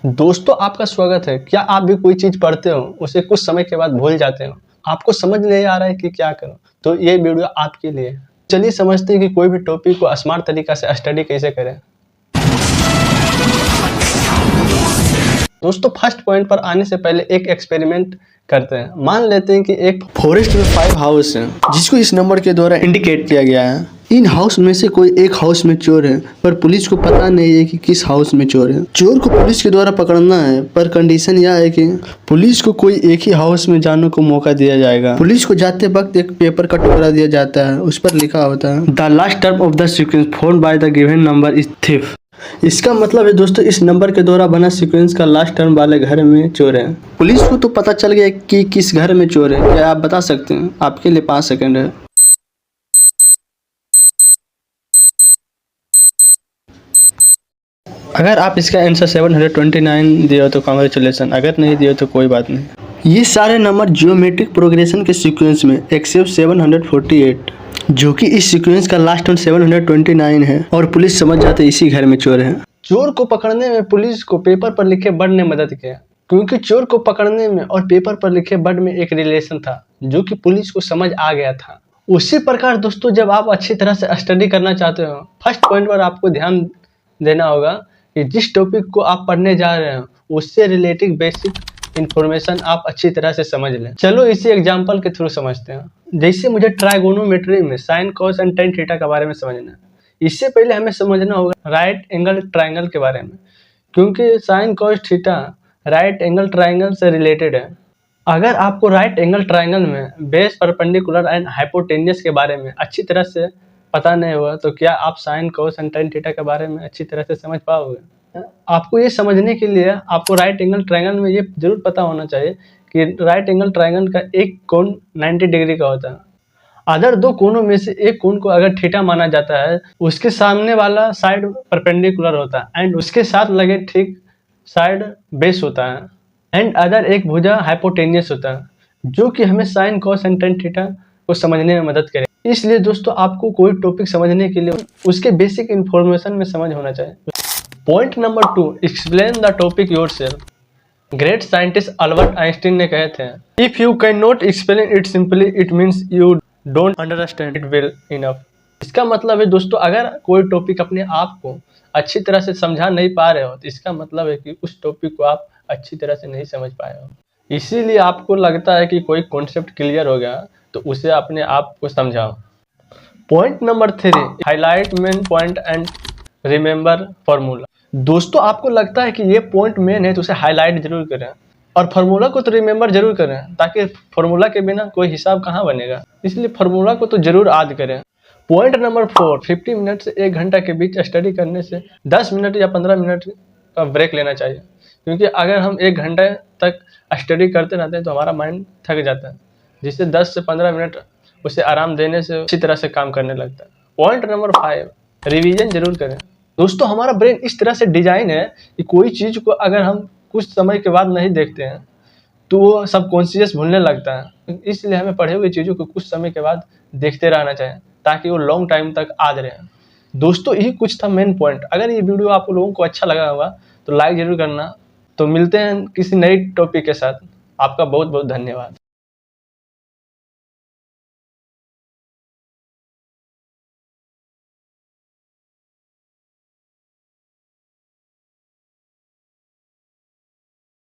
दोस्तों आपका स्वागत है। क्या आप भी कोई चीज़ पढ़ते हो उसे कुछ समय के बाद भूल जाते हो, आपको समझ नहीं आ रहा है कि क्या करो, तो ये वीडियो आपके लिए। चलिए समझते हैं कि कोई भी टॉपिक को स्मार्ट तरीका से स्टडी कैसे करें। दोस्तों फर्स्ट पॉइंट पर आने से पहले एक एक्सपेरिमेंट करते हैं। मान लेते हैं कि एक फॉरेस्ट में 5 हाउस हैं जिसको इस नंबर के द्वारा इंडिकेट किया गया है। इन हाउस में से कोई एक हाउस में चोर है, पर पुलिस को पता नहीं है कि किस हाउस में चोर है। चोर को पुलिस के द्वारा पकड़ना है, पर कंडीशन यह है कि पुलिस को कोई एक ही हाउस में जाने को मौका दिया जाएगा। पुलिस को जाते वक्त एक पेपर का टुकड़ा दिया जाता है, उस पर लिखा होता है the last term of the sequence phone by the given number is thief. इसका मतलब है दोस्तों इस नंबर के द्वारा बना सीक्वेंस का लास्ट टर्म वाले घर में चोर है। पुलिस को तो पता चल गया कि किस घर में चोर है। क्या आप बता सकते हैं? आपके लिए 5 सेकंड है। अगर आप इसका आंसर 729 दिया तो कांग्रेचुलेसन, अगर नहीं दिया तो कोई बात नहीं। ये सारे नंबर जियोमेट्रिक प्रोग्रेशन के सीक्वेंस में एक्सेप्ट 748, जो कि इस सीक्वेंस का लास्ट टर्म 729 है, और पुलिस समझ जाते इसी घर में चोर है। चोर को पकड़ने में पुलिस को पेपर पर लिखे वर्ड ने मदद किया, क्योंकि चोर को पकड़ने में और पेपर पर लिखे वर्ड में एक रिलेशन था जो कि पुलिस को समझ आ गया था। उसी प्रकार दोस्तों जब आप अच्छी तरह से स्टडी करना चाहते हो, फर्स्ट पॉइंट पर आपको ध्यान देना होगा कि जिस टॉपिक को आप पढ़ने जा रहे हो उससे रिलेटेड बेसिक इन्फॉर्मेशन आप अच्छी तरह से समझ लें। चलो इसी एग्जांपल के थ्रू समझते हैं। जैसे मुझे ट्राइगोनोमेट्री में sine cos and tan theta के बारे में समझना है, इससे पहले हमें समझना होगा राइट एंगल ट्राइंगल के बारे में, क्योंकि sine cos theta right angle triangle से रिलेटेड है। अगर आपको राइट एंगल ट्राइंगल में बेस परपेंडिकुलर एंड हाइपोटेन्यूस के बारे में अच्छी तरह से पता नहीं हुआ तो क्या आप sine cos and tan theta के बारे में अच्छी तरह से समझ पाओगे? आपको ये समझने के लिए आपको राइट एंगल ट्रायंगल में ये जरूर पता होना चाहिए कि राइट एंगल ट्रायंगल का एक कोण 90 डिग्री का होता है। अदर दो कोणों में से एक कोण को अगर थीटा माना जाता है, उसके सामने वाला साइड परपेंडिकुलर होता है एंड उसके साथ लगे ठीक साइड बेस होता है, एंड अदर एक भुजा हाइपोटेन्यूस होता है, जो कि हमें sine cos and tan theta को समझने में मदद करे। इसलिए दोस्तों आपको कोई टॉपिक समझने के लिए उसके बेसिक इन्फॉर्मेशन में समझ होना चाहिए। Point number 2, explain the topic yourself. Great scientist Albert Einstein ने कहे थे, if you can not explain it simply it means you don't understand it well enough. इसका मतलब है दोस्तों अगर कोई टॉपिक अपने आप को अच्छी तरह से समझा नहीं पा रहे हो तो इसका मतलब है कि उस टॉपिक को आप अच्छी तरह से नहीं समझ पाए हो। इसीलिए आपको लगता है कि कोई कॉन्सेप्ट क्लियर हो गया तो उसे अपने आप को समझाओ। Point number 3, highlight main point and remember formula. दोस्तों आपको लगता है कि ये पॉइंट मेन है तो उसे हाईलाइट जरूर करें और फार्मूला को तो रिमेंबर जरूर करें, ताकि फार्मूला के बिना कोई हिसाब कहाँ बनेगा, इसलिए फार्मूला को तो जरूर याद करें। पॉइंट नंबर 4, 50 मिनट से 1 घंटा के बीच स्टडी करने से 10 मिनट या 15 मिनट का ब्रेक लेना चाहिए, क्योंकि अगर हम 1 घंटे तक स्टडी करते रहते हैं तो हमारा माइंड थक जाता है, जिससे 10 से 15 मिनट उसे आराम देने से अच्छी तरह से काम करने लगता है। पॉइंट नंबर 5, रिवीजन जरूर करें। दोस्तों हमारा ब्रेन इस तरह से डिजाइन है कि कोई चीज़ को अगर हम कुछ समय के बाद नहीं देखते हैं तो वो सबकॉन्शियस भूलने लगता है, इसलिए हमें पढ़े हुए चीज़ों को कुछ समय के बाद देखते रहना चाहिए ताकि वो लॉन्ग टाइम तक याद रहे। दोस्तों यही कुछ था मेन पॉइंट। अगर ये वीडियो आप लोगों को अच्छा लगा होगा तो लाइक जरूर करना। तो मिलते हैं किसी नई टॉपिक के साथ। आपका बहुत बहुत धन्यवाद।